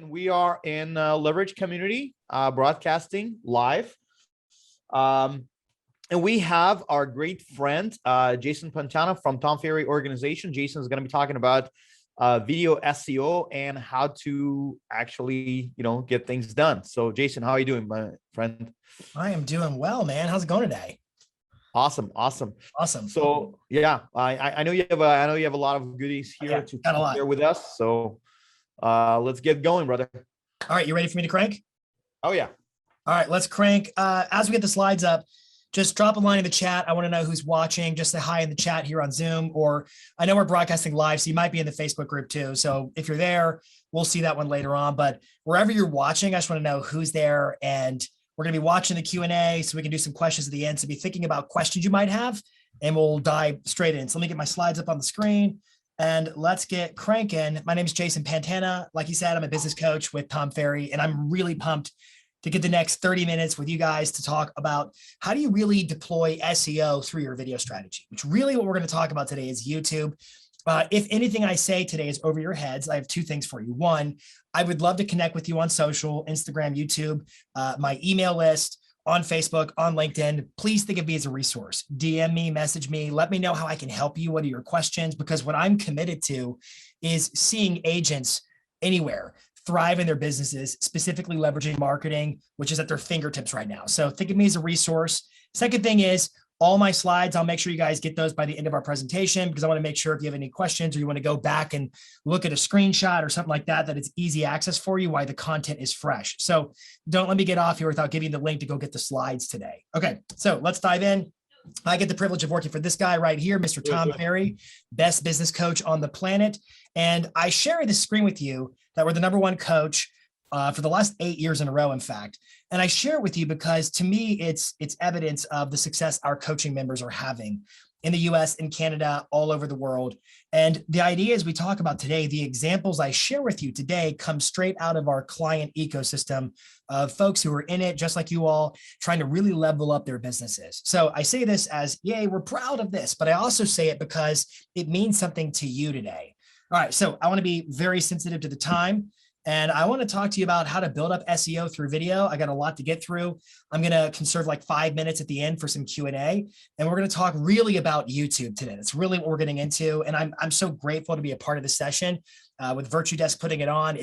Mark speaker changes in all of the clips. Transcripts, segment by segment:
Speaker 1: We are in Leverage Community broadcasting live. And we have our great friend, Jason Pantana from Tom Ferry organization. Jason is going to be talking about video SEO and how to actually, get things done. So Jason, how are you doing, my friend?
Speaker 2: I am doing well, man. How's it going today?
Speaker 1: Awesome. So yeah, I know you have a lot of goodies here to share with us. So let's get going, brother.
Speaker 2: All right, you ready for me to crank?
Speaker 1: Oh yeah.
Speaker 2: All right, let's crank. As we get the slides up, just drop a line in the chat. I want to know who's watching. Just say hi in the chat here on Zoom, or I know we're broadcasting live, so you might be in the Facebook group too. So if you're there, we'll see that one later on. But wherever you're watching, I just want to know who's there, and we're going to be watching the Q&A so we can do some questions at the end. So be thinking about questions you might have, and we'll dive straight in. So let me get my slides up on the screen. And let's get cranking. My name is Jason Pantana. Like you said, I'm a business coach with Tom Ferry, and I'm really pumped to get the next 30 minutes with you guys to talk about how do you really deploy SEO through your video strategy, which really what we're going to talk about today is YouTube. If anything I say today is over your heads, I have two things for you. One, I would love to connect with you on social, Instagram, YouTube, my email list, on Facebook, on LinkedIn. Please think of me as a resource. DM me, message me, let me know how I can help you. What are your questions? Because what I'm committed to is seeing agents anywhere thrive in their businesses, specifically leveraging marketing, which is at their fingertips right now. So think of me as a resource. Second thing is all my slides, I'll make sure you guys get those by the end of our presentation, because I want to make sure if you have any questions or you want to go back and look at a screenshot or something like that, that it's easy access for you while the content is fresh. So don't let me get off here without giving you the link to go get the slides today. Okay, so let's dive in. I get the privilege of working for this guy right here, Mr. Tom Ferry, best business coach on the planet. And I share this screen with you that we're the #1 coach for the last 8 years in a row, in fact. And I share it with you because to me, it's evidence of the success our coaching members are having in the US, in Canada, all over the world. And the idea as we talk about today, the examples I share with you today come straight out of our client ecosystem of folks who are in it, just like you all, trying to really level up their businesses. So I say this as, yay, we're proud of this, but I also say it because it means something to you today. All right, so I want to be very sensitive to the time. And I want to talk to you about how to build up SEO through video. I got a lot to get through. I'm going to conserve like 5 minutes at the end for some Q&A. And we're going to talk really about YouTube today. That's really what we're getting into. And I'm so grateful to be a part of this session with Virtudesk putting it on.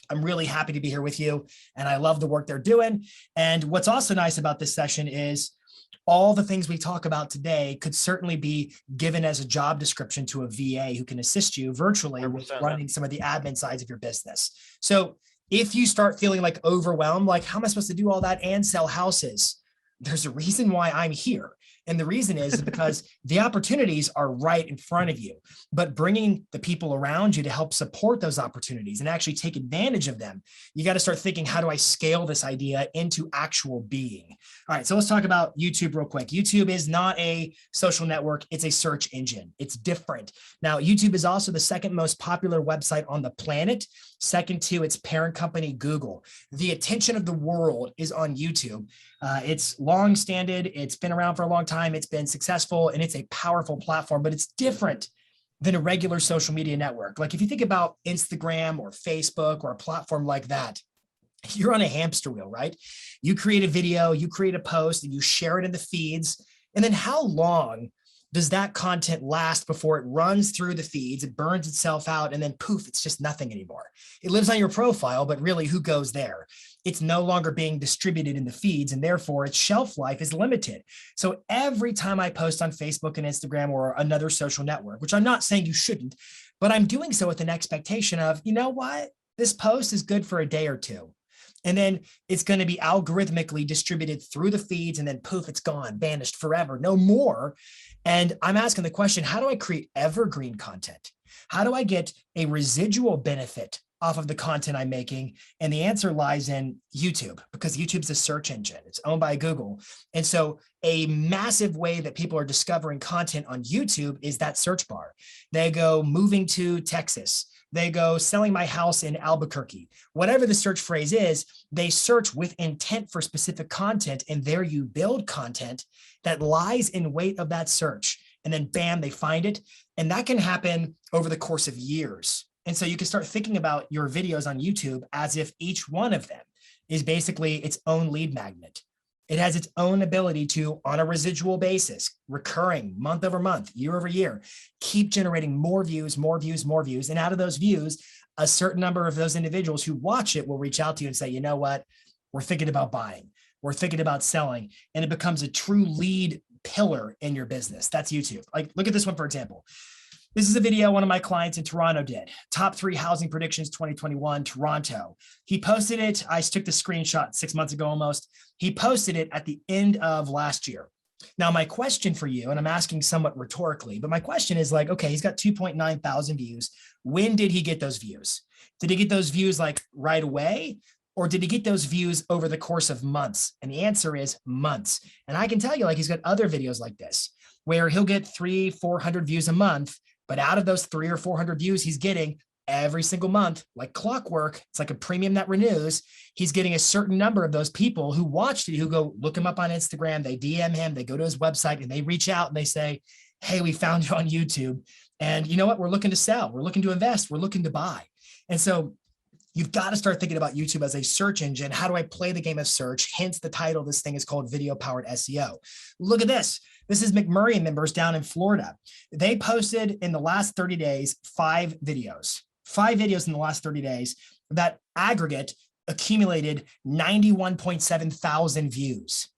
Speaker 2: I'm really happy to be here with you. And I love the work they're doing. And what's also nice about this session is all the things we talk about today could certainly be given as a job description to a VA who can assist you virtually with running some of the admin sides of your business. So if you start feeling like overwhelmed, like how am I supposed to do all that and sell houses? There's a reason why I'm here. And the reason is because the opportunities are right in front of you, but bringing the people around you to help support those opportunities and actually take advantage of them, you got to start thinking, how do I scale this idea into actual being? All right, so let's talk about YouTube real quick. YouTube is not a social network. It's a search engine. It's different. Now, YouTube is also the second most popular website on the planet, second to its parent company, Google. The attention of the world is on YouTube. It's long-standing. It's been around for a long time. It's been successful, and it's a powerful platform, but it's different than a regular social media network. Like if you think about Instagram or Facebook or a platform like that, you're on a hamster wheel, right? You create a video, you create a post, and you share it in the feeds. And then how long does that content last before it runs through the feeds, it burns itself out, and then poof, it's just nothing anymore. It lives on your profile, but really who goes there? It's no longer being distributed in the feeds, and therefore its shelf life is limited. So every time I post on Facebook and Instagram or another social network, which I'm not saying you shouldn't, but I'm doing so with an expectation of, you know what? This post is good for a day or two. And then it's going to be algorithmically distributed through the feeds, and then poof, it's gone, banished forever, no more. And I'm asking the question, how do I create evergreen content? How do I get a residual benefit off of the content I'm making? And the answer lies in YouTube, because YouTube's a search engine. It's owned by Google. And so a massive way that people are discovering content on YouTube is that search bar. They go moving to Texas. They go selling my house in Albuquerque. Whatever the search phrase is, they search with intent for specific content, and there you build content that lies in wait of that search. and then bam, they find it. And that can happen over the course of years. And so you can start thinking about your videos on YouTube as if each one of them is basically its own lead magnet. It has its own ability to, on a residual basis, recurring month over month, year over year, keep generating more views, more views, more views. And out of those views, a certain number of those individuals who watch it will reach out to you and say, you know what, we're thinking about buying, we're thinking about selling, and it becomes a true lead pillar in your business. That's YouTube. Like, look at this one, for example. This is a video one of my clients in Toronto did. Top 3 housing predictions 2021, Toronto. He posted it. I took the screenshot 6 months ago almost. He posted it at the end of last year. Now, my question for you, and I'm asking somewhat rhetorically, but my question is like, okay, he's got 2.9 thousand views. When did he get those views? Did he get those views like right away? Or did he get those views over the course of months? And the answer is months. And I can tell you, like, he's got other videos like this, where he'll get 300-400 views a month. But out of those 300 or 400 views he's getting every single month, like clockwork, it's like a premium that renews. He's getting a certain number of those people who watched it, who go look him up on Instagram, they DM him, they go to his website and they reach out and they say, hey, we found you on YouTube. And you know what? We're looking to sell. We're looking to invest. We're looking to buy. And so you've got to start thinking about YouTube as a search engine. How do I play the game of search? Hence the title of this thing is called Video Powered SEO. Look at this. This is McMurray members down in Florida. They posted in the last 30 days, 5 videos in the last 30 days that aggregate accumulated 91.7 thousand views.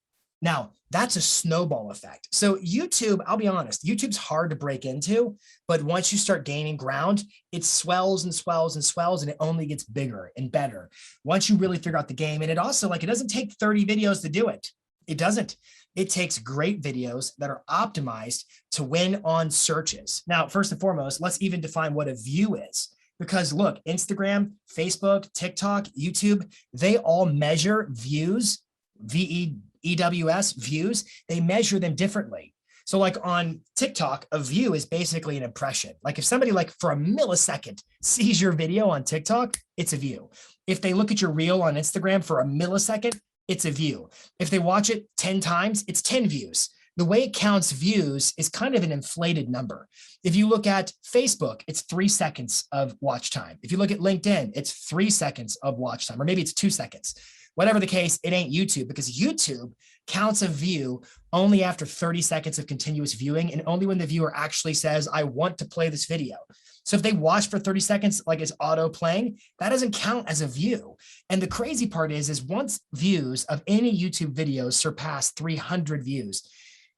Speaker 2: Now, that's a snowball effect. So YouTube, I'll be honest, YouTube's hard to break into, but once you start gaining ground, it swells and swells and swells, and it only gets bigger and better once you really figure out the game. And it also, like, it doesn't take 30 videos to do it. It doesn't. It takes great videos that are optimized to win on searches. Now, first and foremost, let's even define what a view is. Because look, Instagram, Facebook, TikTok, YouTube, they all measure views, VEWS, views. They measure them differently. So like on TikTok, a view is basically an impression. Like if somebody like for a millisecond sees your video on TikTok, it's a view. If they look at your reel on Instagram for a millisecond, it's a view. If they watch it 10 times, it's 10 views. The way it counts views is kind of an inflated number. If you look at Facebook, it's 3 seconds of watch time. If you look at LinkedIn, it's 3 seconds of watch time, or maybe it's 2 seconds. Whatever the case, it ain't YouTube, because YouTube counts a view only after 30 seconds of continuous viewing, and only when the viewer actually says, I want to play this video. So if they watch for 30 seconds, like it's auto playing, that doesn't count as a view. And the crazy part is once views of any YouTube videos surpass 300 views,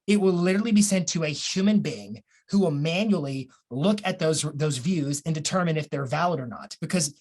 Speaker 2: it will literally be sent to a human being who will manually look at those views and determine if they're valid or not. Because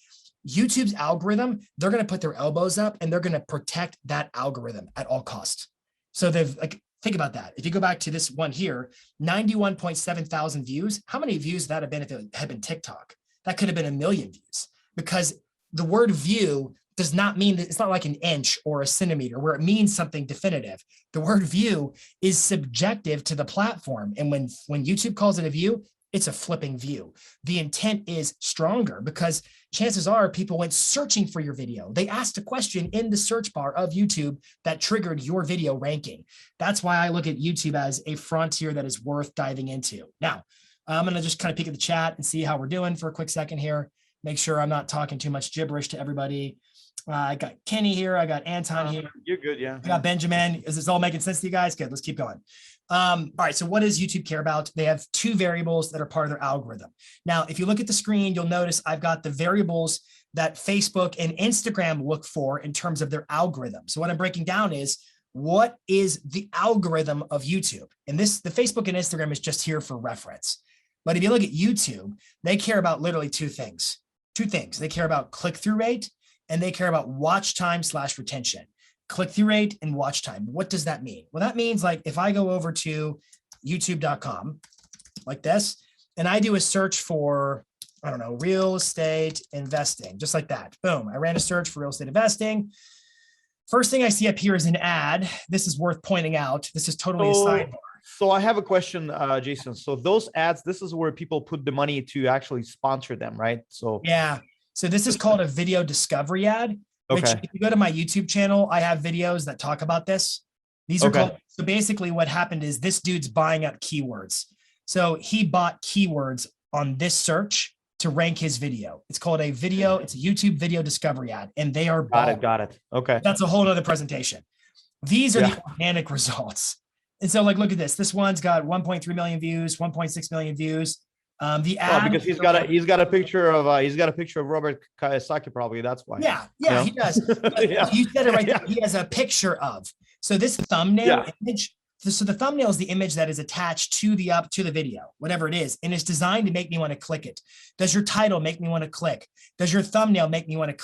Speaker 2: YouTube's algorithm, they're going to put their elbows up and they're going to protect that algorithm at all costs. So they've like, think about that. If you go back to this one here, 91.7 thousand views, how many views would that have been if it had been TikTok? That could have been 1 million views, because the word view does not mean that, it's not like an inch or a centimeter where it means something definitive. The word view is subjective to the platform. And when YouTube calls it a view, it's a flipping view. The intent is stronger because chances are people went searching for your video. They asked a question in the search bar of YouTube that triggered your video ranking. That's why I look at YouTube as a frontier that is worth diving into. Now, I'm going to just kind of peek at the chat and see how we're doing for a quick second here. Make sure I'm not talking too much gibberish to everybody. I got Kenny here. I got Anton here.
Speaker 1: You're good, yeah.
Speaker 2: I got Benjamin. Is this all making sense to you guys? Good, let's keep going. All right, so what does YouTube care about? They have 2 variables that are part of their algorithm. Now, if you look at the screen, you'll notice I've got the variables that Facebook and Instagram look for in terms of their algorithm. So what I'm breaking down is, what is the algorithm of YouTube? And this, the Facebook and Instagram is just here for reference. But if you look at YouTube, they care about literally 2 things. 2 things. They care about click-through rate, and they care about watch time / retention. Click-through rate and watch time. What does that mean? Well, that means like if I go over to youtube.com like this, and I do a search for, I don't know, real estate investing, just like that. Boom. I ran a search for real estate investing. First thing I see up here is an ad. This is worth pointing out. This is totally a sidebar.
Speaker 1: So I have a question, Jason. So those ads, this is where people put the money to actually sponsor them, right? So
Speaker 2: yeah. So this is called a video discovery ad. Which,
Speaker 1: okay.
Speaker 2: If you go to my YouTube channel, I have videos that talk about this. These are called, so basically what happened is this dude's buying up keywords. So he bought keywords on this search to rank his video. It's called a video. It's a YouTube video discovery ad, and they are bought.
Speaker 1: Got it. Okay.
Speaker 2: That's a whole other presentation. These are the organic results. And so like, look at this. This one's got 1.3 million views, 1.6 million views. The ad
Speaker 1: because he's got a picture of Robert Kiyosaki, probably. That's why.
Speaker 2: Yeah, he does. You said it right there. He has a picture of. So this thumbnail image. So the thumbnail is the image that is attached to the video, whatever it is, and it's designed to make me want to click it. Does your title make me want to click? Does your thumbnail make me want to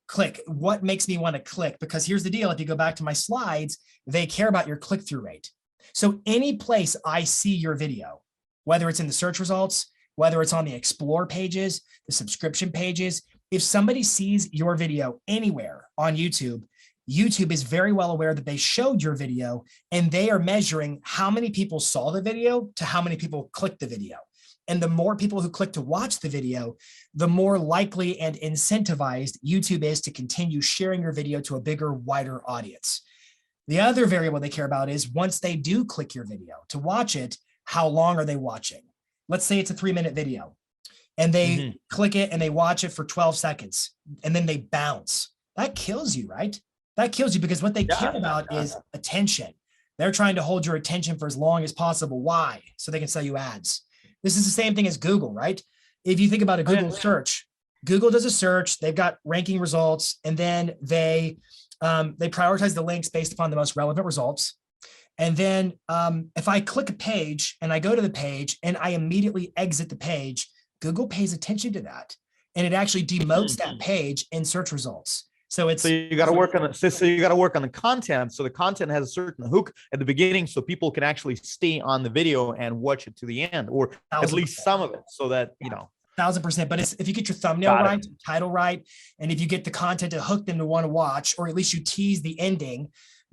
Speaker 2: click? What makes me want to click? Because here's the deal. If you go back to my slides, they care about your click-through rate. So any place I see your video, whether it's in the search results, whether it's on the explore pages, the subscription pages, if somebody sees your video anywhere on YouTube, YouTube is very well aware that they showed your video, and they are measuring how many people saw the video to how many people clicked the video. And the more people who click to watch the video, the more likely and incentivized YouTube is to continue sharing your video to a bigger, wider audience. The other variable they care about is once they do click your video to watch it, how long are they watching? Let's say it's a 3-minute video and they click it and they watch it for 12 seconds and then they bounce. That kills you, right? That kills you because what they care about is attention. They're trying to hold your attention for as long as possible. Why? So they can sell you ads. This is the same thing as Google, right? If you think about a Google search, Google does a search, they've got ranking results, and then they prioritize the links based upon the most relevant results. And then if I click a page and I go to the page and I immediately exit the page, Google pays attention to that. And it actually demotes that page in search results. So you
Speaker 1: got to work on the content. So the content has a certain hook at the beginning, so people can actually stay on the video and watch it to the end, or at least some of it, so that
Speaker 2: 1000%. But if you get your thumbnail right, title right, and if you get the content to hook them to want to watch, or at least you tease the ending.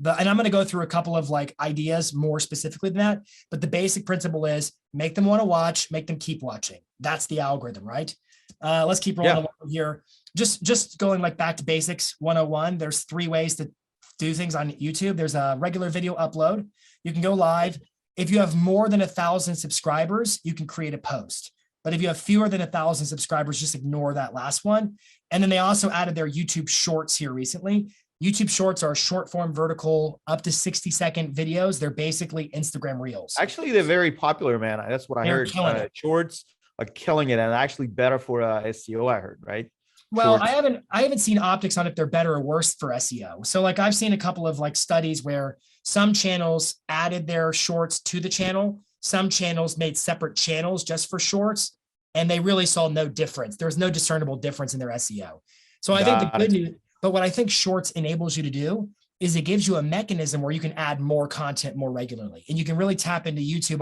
Speaker 2: And I'm going to go through a couple of ideas more specifically than that. But the basic principle is make them want to watch, make them keep watching. That's the algorithm, right? Let's keep rolling along here. Just going back to basics 101. There's 3 ways to do things on YouTube. There's a regular video upload. You can go live. If you have more than 1,000 subscribers, you can create a post. But if you have fewer than 1,000 subscribers, just ignore that last one. And then they also added their YouTube Shorts here recently. YouTube Shorts are short form vertical up to 60-second videos. They're basically Instagram Reels.
Speaker 1: Actually, they're very popular, man. That's what I heard. Shorts are killing it, and actually better for SEO, I heard, right?
Speaker 2: Well, Shorts. I haven't seen optics on if they're better or worse for SEO. So I've seen a couple of studies where some channels added their shorts to the channel. Some channels made separate channels just for shorts, and they really saw no difference. There's no discernible difference in their SEO. So I think the good news, but what I think Shorts enables you to do is it gives you a mechanism where you can add more content more regularly, and you can really tap into YouTube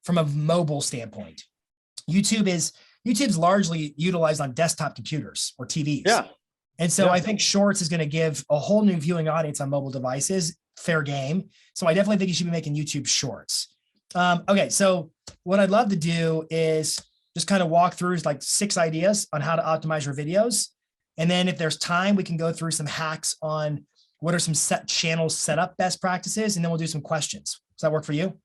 Speaker 2: from a mobile standpoint. YouTube's largely utilized on desktop computers or TVs. Yeah. And so I think Shorts is going to give a whole new viewing audience on mobile devices. Fair game. So I definitely think you should be making YouTube Shorts. Okay. So what I'd love to do is just kind of walk through 6 ideas on how to optimize your videos. And then if there's time, we can go through some hacks on what are some channel setup best practices. And then we'll do some questions. Does that work for you?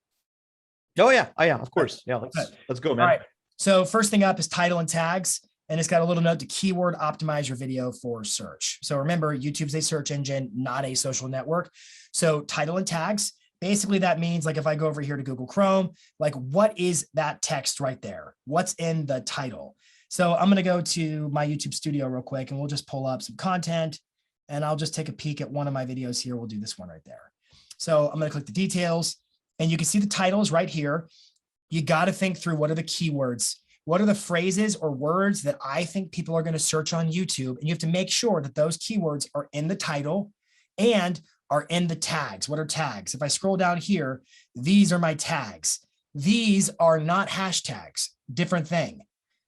Speaker 1: Oh yeah. Of course. Yeah. Let's go, man.
Speaker 2: All right. So first thing up is title and tags. And it's got a little note to keyword optimize your video for search. So remember, YouTube's a search engine, not a social network. So title and tags, basically that means if I go over here to Google Chrome, what is that text right there? What's in the title? So I'm going to go to my YouTube studio real quick and we'll just pull up some content and I'll just take a peek at one of my videos here. We'll do this one right there. So I'm going to click the details and you can see the titles right here. You got to think through what are the keywords. What are the phrases or words that I think people are going to search on YouTube? And you have to make sure that those keywords are in the title and are in the tags. What are tags? If I scroll down here, these are my tags. These are not hashtags, different thing.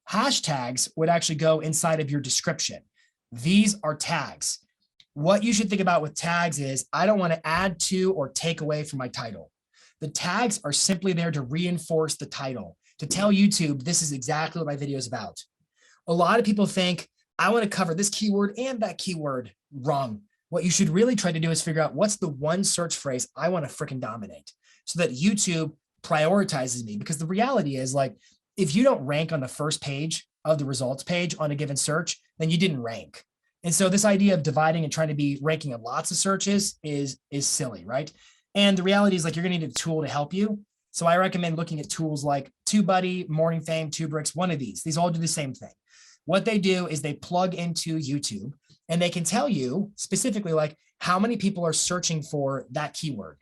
Speaker 2: Hashtags would actually go inside of your description. These are tags. What you should think about with tags is I don't want to add to or take away from my title. The tags are simply there to reinforce the title, to tell YouTube this is exactly what my video is about. A lot of people think I want to cover this keyword and that keyword. Wrong. What you should really try to do is figure out what's the one search phrase I want to freaking dominate so that YouTube prioritizes me, because the reality is, like, if you don't rank on the first page of the results page on a given search, then you didn't rank. And so this idea of dividing and trying to be ranking in lots of searches is silly, right? And the reality is, like, you're going to need a tool to help you. So I recommend looking at tools like TubeBuddy, Morning Fame, TubeBricks, one of these. These all do the same thing. What they do is they plug into YouTube, and they can tell you specifically, like, how many people are searching for that keyword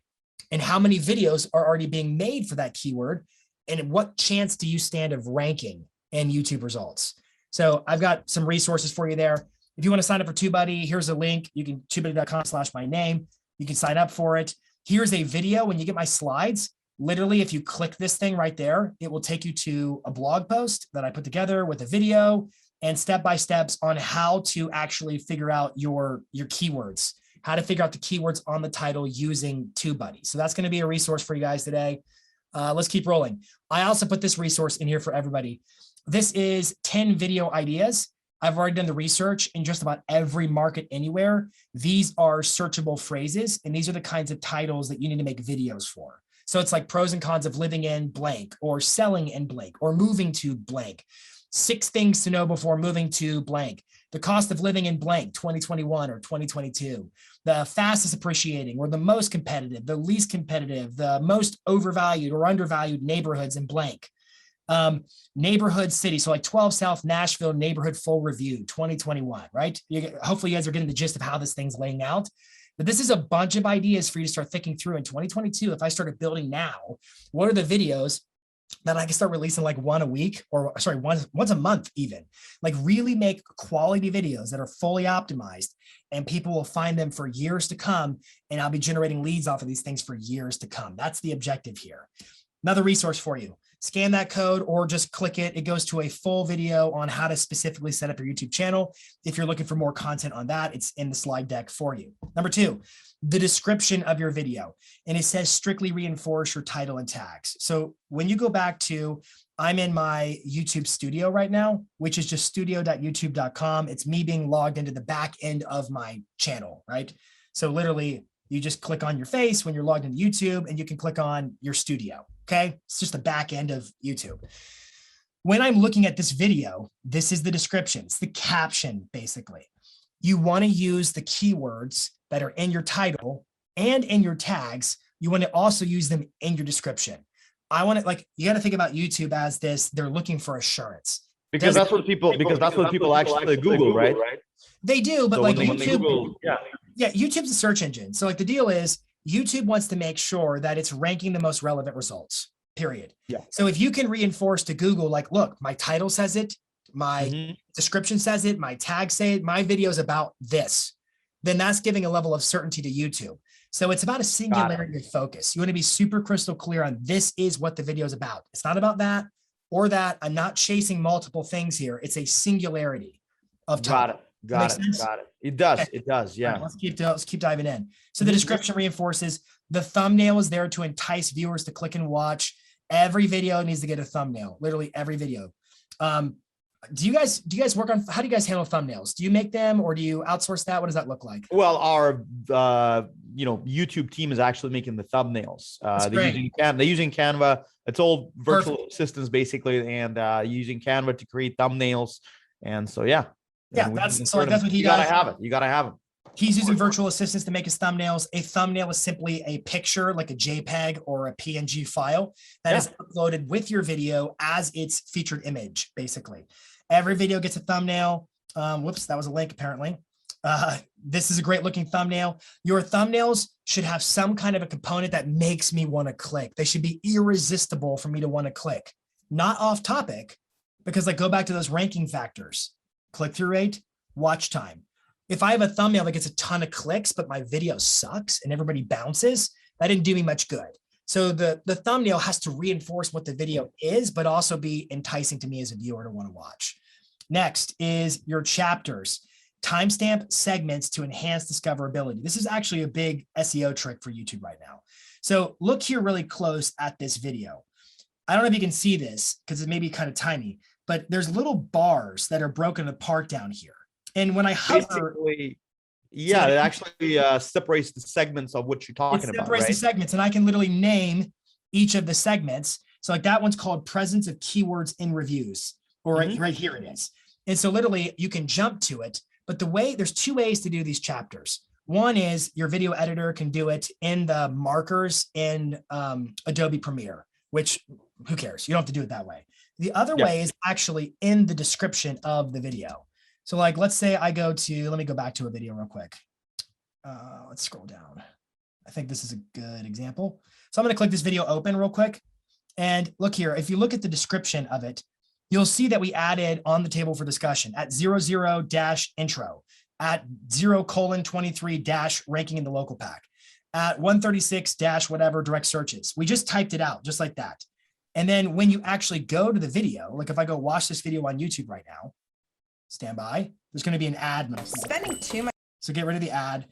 Speaker 2: and how many videos are already being made for that keyword, and what chance do you stand of ranking in YouTube results. So I've got some resources for you there. If you want to sign up for TubeBuddy, here's a link. You can tubebuddy.com/my-name. You can sign up for it. Here's a video. When you get my slides, literally, if you click this thing right there, it will take you to a blog post that I put together with a video and step-by-steps on how to actually figure out your keywords, how to figure out the keywords on the title using TubeBuddy. So that's going to be a resource for you guys today. Let's keep rolling. I also put this resource in here for everybody. This is 10 video ideas. I've already done the research in just about every market anywhere. These are searchable phrases, and these are the kinds of titles that you need to make videos for. So it's like pros and cons of living in blank, or selling in blank, or moving to blank. 6 things to know before moving to blank. The cost of living in blank, 2021 or 2022. The fastest appreciating, or the most competitive, the least competitive, the most overvalued or undervalued neighborhoods in blank. Neighborhood city. So like 12 South Nashville neighborhood full review, 2021, right? Hopefully you guys are getting the gist of how this thing's laying out. But this is a bunch of ideas for you to start thinking through in 2022. If I started building now, what are the videos that I can start releasing, like one a week, or sorry, once a month even? Like, really make quality videos that are fully optimized, and people will find them for years to come. And I'll be generating leads off of these things for years to come. That's the objective here. Another resource for you. Scan that code or just click it. It goes to a full video on how to specifically set up your YouTube channel. If you're looking for more content on that, it's in the slide deck for you. Number 2, the description of your video. And it says strictly reinforce your title and tags. So when you go back to, I'm in my YouTube studio right now, which is just studio.youtube.com. It's me being logged into the back end of my channel, right? So literally, you just click on your face when you're logged into YouTube, and you can click on your studio. Okay. It's just the back end of YouTube. When I'm looking at this video, this is the description. It's the caption, basically. You want to use the keywords that are in your title and in your tags. You want to also use them in your description. I want to, like, you got to think about YouTube as this. They're looking for assurance.
Speaker 1: Because that's what people actually Google, right?
Speaker 2: They do, but so like YouTube,
Speaker 1: Google,
Speaker 2: YouTube's a search engine. So like the deal is, YouTube wants to make sure that it's ranking the most relevant results, period.
Speaker 1: Yeah.
Speaker 2: So if you can reinforce to Google, like, look, my title says it, my description says it, my tags say it, my video is about this, then that's giving a level of certainty to YouTube. So it's about a singularity of focus. You want to be super crystal clear on, this is what the video is about. It's not about that or that. I'm not chasing multiple things here. It's a singularity of time.
Speaker 1: Got it. It does.
Speaker 2: Okay.
Speaker 1: It does. Yeah.
Speaker 2: Right, let's keep diving in. So the description reinforces. The thumbnail is there to entice viewers to click and watch. Every video needs to get a thumbnail. Literally every video. Do you guys work on, how do you guys handle thumbnails? Do you make them, or do you outsource that? What does that look like?
Speaker 1: Well, our YouTube team is actually making the thumbnails. They're using Canva. It's all virtual assistants basically, and using Canva to create thumbnails. And so
Speaker 2: that's what he does.
Speaker 1: You gotta have it.
Speaker 2: He's using virtual assistants to make his thumbnails. A thumbnail is simply a picture, like a JPEG or a PNG file that is uploaded with your video as its featured image, basically. Every video gets a thumbnail. Whoops, that was a link apparently. This is a great looking thumbnail. Your thumbnails should have some kind of a component that makes me want to click. They should be irresistible for me to want to click. Not off topic, because like, go back to those ranking factors. Click-through rate, watch time. If I have a thumbnail that gets a ton of clicks, but my video sucks and everybody bounces, that didn't do me much good. So the thumbnail has to reinforce what the video is, but also be enticing to me as a viewer to want to watch. Next is your chapters. Timestamp segments to enhance discoverability. This is actually a big SEO trick for YouTube right now. So look here really close at this video. I don't know if you can see this because it may be kind of tiny, but there's little bars that are broken apart down here. And when I hover,
Speaker 1: it actually separates the segments of what you're talking about.
Speaker 2: It separates the segments, and I can literally name each of the segments. So like that one's called presence of keywords in reviews, or right here it is. And so literally you can jump to it, but there's two ways to do these chapters. One is your video editor can do it in the markers in Adobe Premiere, which who cares? You don't have to do it that way. The other way is actually in the description of the video. So like, let's say I go to, let me go back to a video real quick. Let's scroll down. I think this is a good example. So I'm going to click this video open real quick. And look here, if you look at the description of it, you'll see that we added on the table for discussion at 00-intro, at 0:23- ranking in the local pack, at 136- whatever direct searches. We just typed it out just like that. And then when you actually go to the video, like if I go watch this video on YouTube right now, stand by, there's going to be an ad.
Speaker 3: Spending too much.
Speaker 2: So get rid of the ad.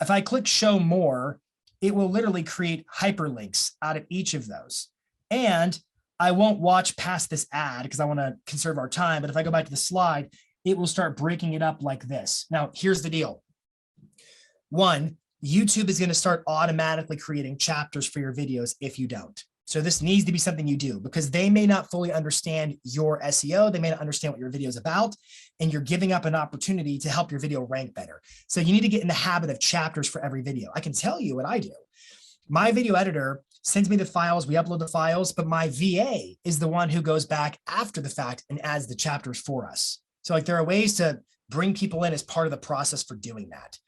Speaker 2: If I click show more, it will literally create hyperlinks out of each of those. And I won't watch past this ad because I want to conserve our time. But if I go back to the slide, it will start breaking it up like this. Now, here's the deal. One, YouTube is going to start automatically creating chapters for your videos if you don't. So this needs to be something you do because they may not fully understand your SEO. They may not understand what your video is about, and you're giving up an opportunity to help your video rank better. So you need to get in the habit of chapters for every video. I can tell you what I do. My video editor sends me the files, we upload the files, but my VA is the one who goes back after the fact and adds the chapters for us. So like there are ways to bring people in as part of the process for doing that.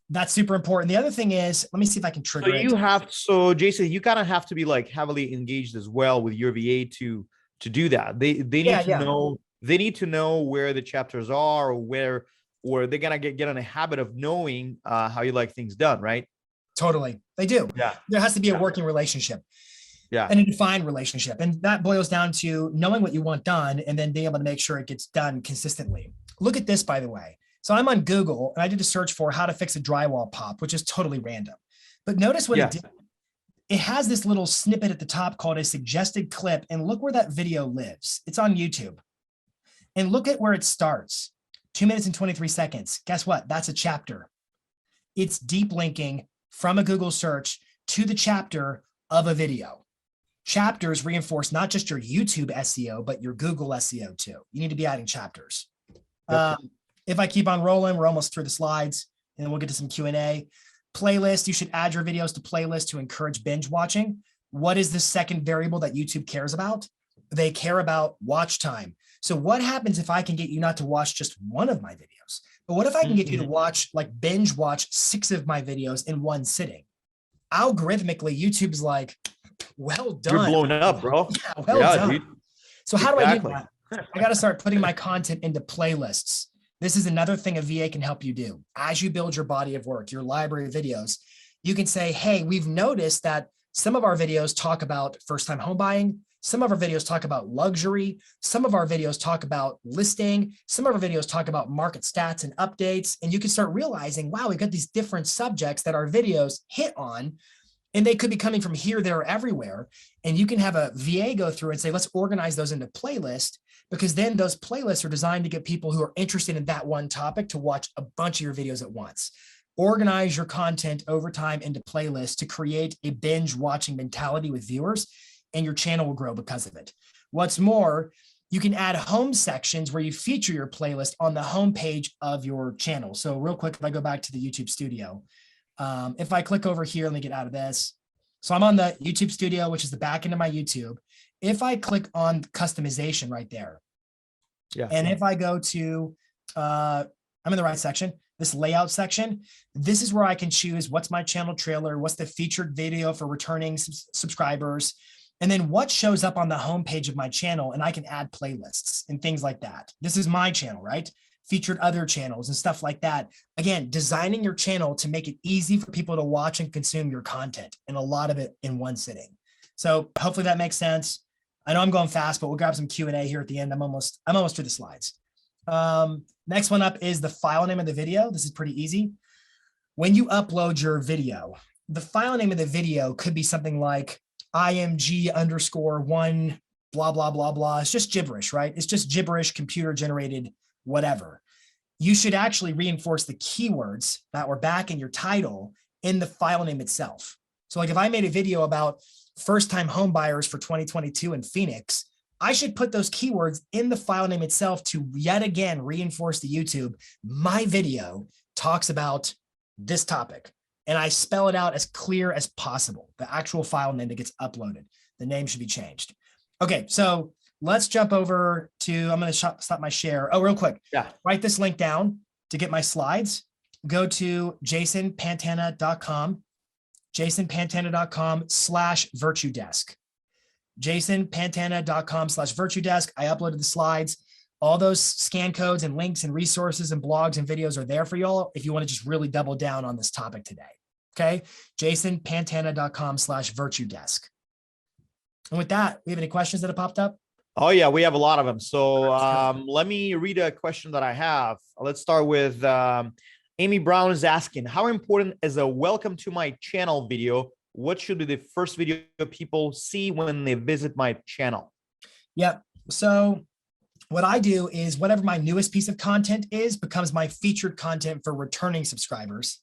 Speaker 2: That's super important. The other thing is, let me see if I can trigger it.
Speaker 1: So Jason, you kind of have to be like heavily engaged as well with your VA to do that. They need to know where the chapters are or they're gonna get in a habit of knowing how you like things done, right?
Speaker 2: Totally. They do.
Speaker 1: Yeah.
Speaker 2: There has to be a working relationship.
Speaker 1: Yeah.
Speaker 2: And a defined relationship. And that boils down to knowing what you want done and then being able to make sure it gets done consistently. Look at this, by the way. So I'm on Google and I did a search for how to fix a drywall pop, which is totally random. But notice what it did. It has this little snippet at the top called a suggested clip. And look where that video lives. It's on YouTube. And look at where it starts. 2 minutes and 23 seconds. Guess what? That's a chapter. It's deep linking from a Google search to the chapter of a video. Chapters reinforce not just your YouTube SEO, but your Google SEO too. You need to be adding chapters. If I keep on rolling, we're almost through the slides and then we'll get to some Q&A. Playlist, you should add your videos to playlists to encourage binge watching. What is the second variable that YouTube cares about? They care about watch time. So what happens if I can get you not to watch just one of my videos, but what if I can get you to watch, like binge watch 6 of my videos in one sitting? Algorithmically, YouTube's like, well done.
Speaker 1: You're blown up, bro.
Speaker 2: Yeah, well done. Dude. So how do I do that? I got to start putting my content into playlists. This is another thing a VA can help you do. As you build your body of work, your library of videos, you can say, hey, we've noticed that some of our videos talk about first-time home buying. Some of our videos talk about luxury. Some of our videos talk about listing. Some of our videos talk about market stats and updates. And you can start realizing, wow, we've got these different subjects that our videos hit on, and they could be coming from here, there, or everywhere. And you can have a VA go through and say, let's organize those into playlists, because then those playlists are designed to get people who are interested in that one topic to watch a bunch of your videos at once. Organize your content over time into playlists to create a binge watching mentality with viewers, and your channel will grow because of it. What's more, you can add home sections where you feature your playlist on the home page of your channel. So real quick, if I go back to the YouTube studio, if I click over here, let me get out of this. So I'm on the YouTube studio, which is the back end of my YouTube. If I click on customization right there, and if I go to, I'm in the right section, this layout section, this is where I can choose what's my channel trailer, what's the featured video for returning subscribers, and then what shows up on the homepage of my channel, and I can add playlists and things like that. This is my channel, right? Featured other channels and stuff like that. Again, designing your channel to make it easy for people to watch and consume your content, and a lot of it in one sitting. So hopefully that makes sense. I know I'm going fast, but we'll grab some Q&A here at the end. I'm almost through the slides. Next one up is the file name of the video. This is pretty easy. When you upload your video, the file name of the video could be something like img_1 blah, blah, blah, blah. It's just gibberish, right? It's just gibberish, computer generated, whatever. You should actually reinforce the keywords that were back in your title in the file name itself. So like if I made a video about first-time home buyers for 2022 in Phoenix, I should put those keywords in the file name itself to yet again reinforce to YouTube, my video talks about this topic. And I spell it out as clear as possible, the actual file name that gets uploaded. The name should be changed. Okay, so let's jump over to, I'm going to stop my share. Oh, real quick.
Speaker 1: Yeah.
Speaker 2: Write this link down to get my slides. Go to jasonpantana.com, jasonpantana.com/virtudesk. jasonpantana.com/virtudesk. I uploaded the slides. All those scan codes and links and resources and blogs and videos are there for y'all if you want to just really double down on this topic today. Okay, jasonpantana.com/virtudesk. And with that, we have any questions that have popped up?
Speaker 1: Oh yeah, we have a lot of them. So let me read a question that I have. Let's start with Amy Brown is asking, how important is a welcome to my channel video? What should be the first video people see when they visit my channel?
Speaker 2: Yeah, so what I do is whatever my newest piece of content is becomes my featured content for returning subscribers.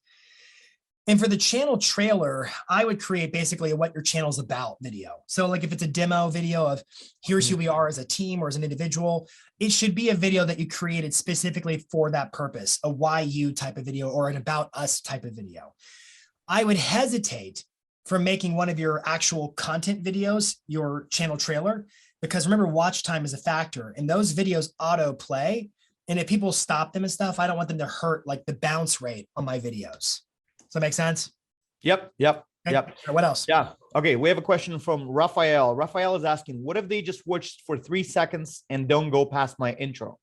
Speaker 2: And for the channel trailer, I would create basically a what your channel's about video. So like if it's a demo video of here's who we are as a team or as an individual, it should be a video that you created specifically for that purpose, a why you type of video or an about us type of video. I would hesitate from making one of your actual content videos your channel trailer, because remember, watch time is a factor and those videos auto play. And if people stop them and stuff, I don't want them to hurt like the bounce rate on my videos. Does that make sense?
Speaker 1: Yep.
Speaker 2: Okay. What else?
Speaker 1: Yeah. Okay. We have a question from Rafael. Rafael is asking, what if they just watched for 3 seconds and don't go past my intro?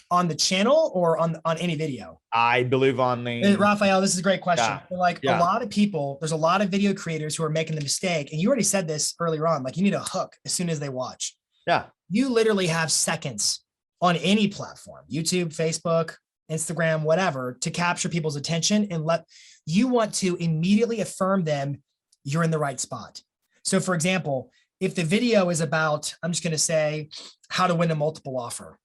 Speaker 2: On the channel or on any video?
Speaker 1: I believe on the...
Speaker 2: Rafael, this is a great question.
Speaker 1: Yeah.
Speaker 2: Like a lot of people, there's a lot of video creators who are making the mistake. And you already said this earlier on, like you need a hook as soon as they watch.
Speaker 1: Yeah.
Speaker 2: You literally have seconds on any platform, YouTube, Facebook, Instagram, whatever, to capture people's attention and you want to immediately affirm them you're in the right spot. So for example, if the video is about, I'm just going to say how to win a multiple offer.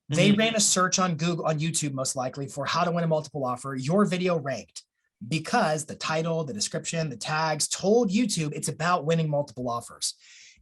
Speaker 2: They ran a search on Google, on YouTube, most likely for how to win a multiple offer. Your video ranked because the title, the description, the tags told YouTube it's about winning multiple offers.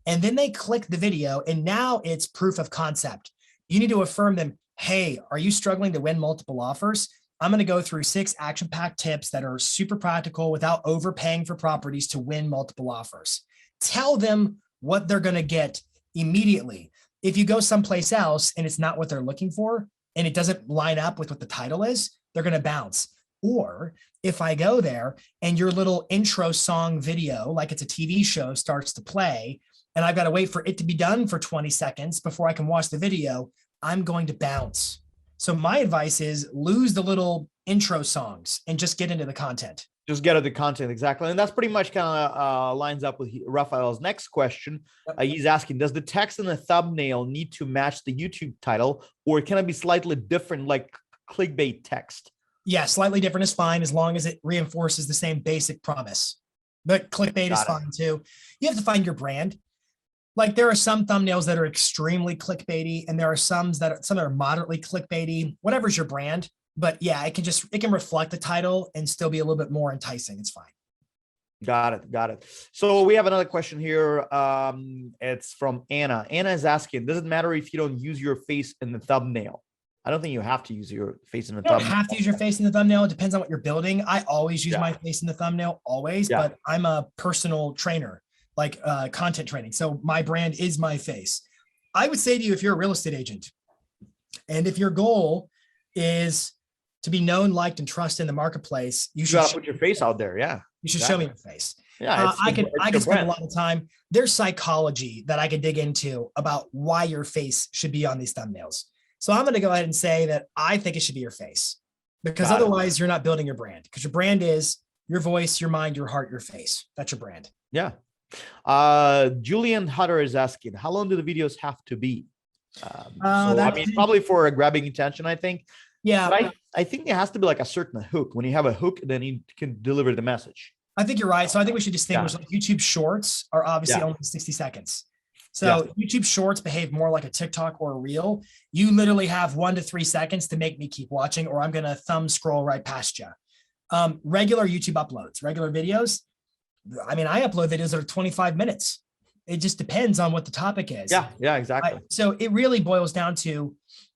Speaker 2: And then they click the video and now it's proof of concept. You need to affirm them. Hey, are you struggling to win multiple offers? I'm going to go through 6 action-packed tips that are super practical without overpaying for properties to win multiple offers. Tell them what they're going to get immediately. If you go someplace else and it's not what they're looking for and it doesn't line up with what the title is, they're going to bounce. Or if I go there and your little intro song video, like it's a TV show, starts to play, and I've got to wait for it to be done for 20 seconds before I can watch the video, I'm going to bounce. So my advice is lose the little intro songs and just get into the content.
Speaker 1: Just get at the content. Exactly. And that's pretty much kind of lines up with Rafael's next question. He's asking, does the text in the thumbnail need to match the YouTube title, or can it be slightly different, like clickbait text?
Speaker 2: Yeah, slightly different is fine as long as it reinforces the same basic promise. But clickbait is fine too. You have to find your brand. Like there are some thumbnails that are extremely clickbaity, and there are some that are moderately clickbaity. Whatever's your brand, but yeah, it can reflect the title and still be a little bit more enticing. It's fine.
Speaker 1: Got it. So we have another question here. It's from Anna. Anna is asking, does it matter if you don't use your face in the thumbnail? I don't think you have to use your face in the thumbnail. You don't have to
Speaker 2: use your face in the thumbnail. It depends on what you're building. I always use my face in the thumbnail, always, but I'm a personal trainer, like content training. So my brand is my face. I would say to you, if you're a real estate agent, and if your goal is to be known, liked, and trusted in the marketplace, you should
Speaker 1: put your face out there. Yeah.
Speaker 2: You should show me your face.
Speaker 1: Yeah.
Speaker 2: I can spend a lot of time. There's psychology that I could dig into about why your face should be on these thumbnails. So I'm going to go ahead and say that I think it should be your face, because otherwise you're not building your brand, because your brand is your voice, your mind, your heart, your face. That's your brand.
Speaker 1: Yeah. Julian Hutter is asking, how long do the videos have to be? I mean, probably for a grabbing attention, I think. Yeah. But I think it has to be like a certain hook. When you have a hook, then you can deliver the message.
Speaker 2: I think you're right. So I think we should distinguish, like YouTube Shorts are obviously only 60 seconds. So YouTube Shorts behave more like a TikTok or a Reel. You literally have 1 to 3 seconds to make me keep watching, or I'm going to thumb scroll right past you. Regular YouTube uploads, regular videos, I mean, I upload videos that are 25 minutes. It just depends on what the topic is.
Speaker 1: Yeah, exactly.
Speaker 2: So it really boils down to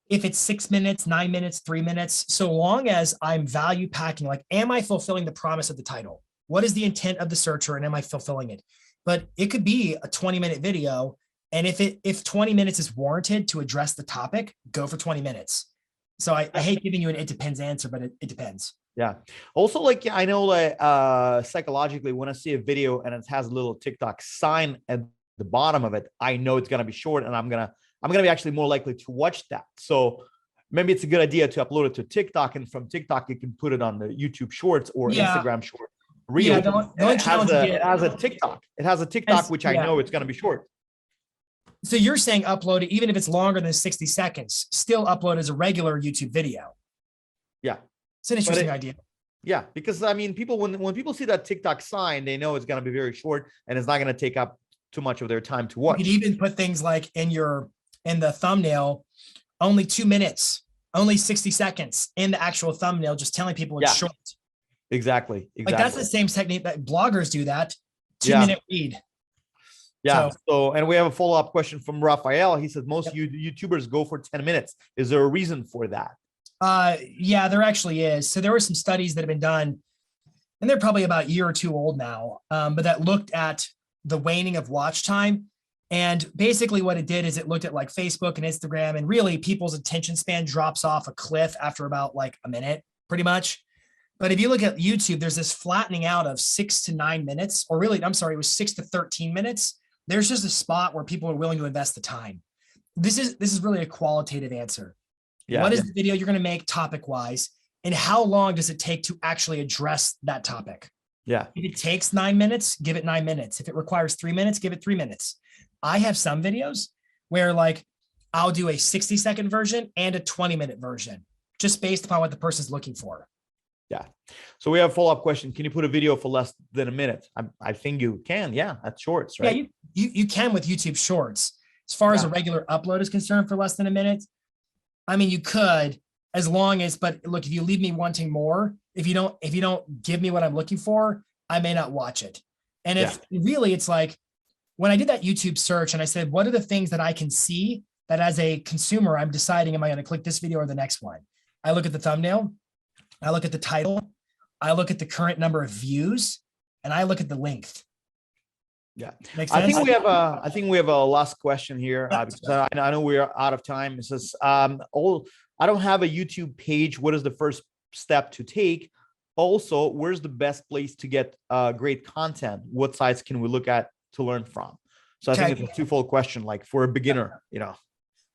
Speaker 2: if it's 6 minutes, 9 minutes, 3 minutes, so long as I'm value packing, like, am I fulfilling the promise of the title? What is the intent of the searcher and am I fulfilling it? But it could be a 20-minute video. And if 20 minutes is warranted to address the topic, go for 20 minutes. So I hate giving you an it depends answer, but it depends.
Speaker 1: Yeah. Also, like, I know, like, psychologically, when I see a video and it has a little TikTok sign at the bottom of it, I know it's going to be short, and I'm going to be actually more likely to watch that. So maybe it's a good idea to upload it to TikTok, and from TikTok, you can put it on the YouTube Shorts or Instagram Short Reel. It has a TikTok. It has a TikTok, which I know it's going to be short.
Speaker 2: So you're saying upload it, even if it's longer than 60 seconds, still upload as a regular YouTube video.
Speaker 1: Yeah.
Speaker 2: It's an interesting idea.
Speaker 1: Yeah. Because I mean, people, when people see that TikTok sign, they know it's going to be very short and it's not going to take up too much of their time to watch.
Speaker 2: You could even put things like in the thumbnail, only 2 minutes, only 60 seconds in the actual thumbnail, just telling people it's short.
Speaker 1: Exactly.
Speaker 2: Like that's the same technique that bloggers do that. 2-minute read.
Speaker 1: Yeah. So, and we have a follow-up question from Rafael. He says most YouTubers go for 10 minutes. Is there a reason for that?
Speaker 2: Yeah, there actually is. So there were some studies that have been done, and they're probably about a year or two old now, but that looked at the waning of watch time. And basically what it did is it looked at like Facebook and Instagram, and really people's attention span drops off a cliff after about like a minute, pretty much. But if you look at YouTube, there's this flattening out of 6 to 9 minutes, or really, I'm sorry, it was 6 to 13 minutes. There's just a spot where people are willing to invest the time. This is really a qualitative answer. What is the video you're going to make topic wise, and how long does it take to actually address that topic?
Speaker 1: Yeah.
Speaker 2: If it takes 9 minutes, give it 9 minutes. If it requires 3 minutes, give it 3 minutes. I have some videos where like I'll do a 60-second version and a 20-minute version, just based upon what the person's looking for.
Speaker 1: Yeah. So we have a follow-up question. Can you put a video for less than a minute? I think you can. Yeah. That's shorts, right?
Speaker 2: Yeah, you can with YouTube Shorts. As far as a regular upload is concerned for less than a minute, I mean, you could, as long as, but look, if you leave me wanting more, if you don't give me what I'm looking for, I may not watch it. And if really it's like, when I did that YouTube search and I said, what are the things that I can see that as a consumer, I'm deciding, am I going to click this video or the next one? I look at the thumbnail, I look at the title, I look at the current number of views, and I look at the length.
Speaker 1: Yeah. I think we have a last question here, because I know we're out of time. It says, I don't have a YouTube page. What is the first step to take? Also, where's the best place to get great content? What sites can we look at to learn from? So I think it's a twofold question, like for a beginner,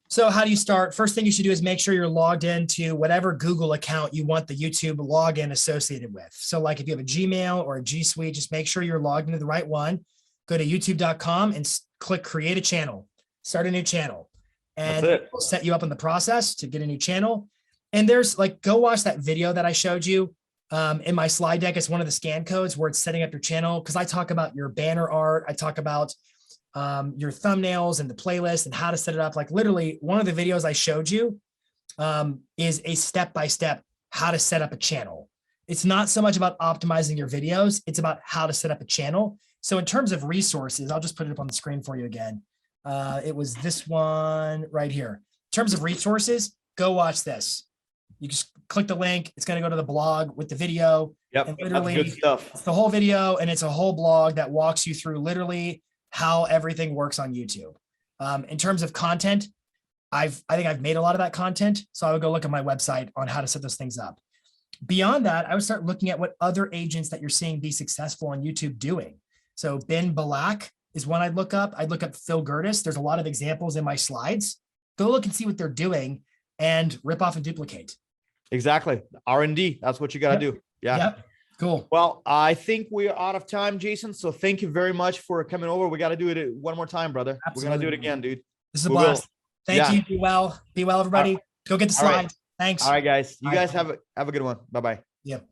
Speaker 2: So how do you start? First thing you should do is make sure you're logged into whatever Google account you want the YouTube login associated with. So like if you have a Gmail or a G Suite, just make sure you're logged into the right one. Go to youtube.com and click create a channel, start a new channel, and it will set you up in the process to get a new channel. And there's like, go watch that video that I showed you in my slide deck. It's one of the scan codes where it's setting up your channel. Cause I talk about your banner art. I talk about your thumbnails and the playlist and how to set it up. Like literally one of the videos I showed you is a step-by-step how to set up a channel. It's not so much about optimizing your videos. It's about how to set up a channel. So in terms of resources, I'll just put it up on the screen for you again. It was this one right here. In terms of resources, go watch this. You just click the link. It's going to go to the blog with the video.
Speaker 1: Yep,
Speaker 2: and literally,
Speaker 1: that's good stuff.
Speaker 2: It's the whole video, and it's a whole blog that walks you through literally how everything works on YouTube. In terms of content, I think I've made a lot of that content. So I would go look at my website on how to set those things up. Beyond that, I would start looking at what other agents that you're seeing be successful on YouTube doing. So Ben Balak is one I'd look up. I'd look up Phil Gertis. There's a lot of examples in my slides. Go look and see what they're doing and rip off and duplicate.
Speaker 1: Exactly. R&D. That's what you got to do. Yeah.
Speaker 2: Yep. Cool.
Speaker 1: Well, I think we're out of time, Jason. So thank you very much for coming over. We got to do it one more time, brother.
Speaker 2: Absolutely.
Speaker 1: We're going to do it again, dude.
Speaker 2: This is a blast. Thank you. Be well. Be well, everybody. Go get the slides. Thanks.
Speaker 1: All right, guys. You guys have a good one. Bye-bye.
Speaker 2: Yep.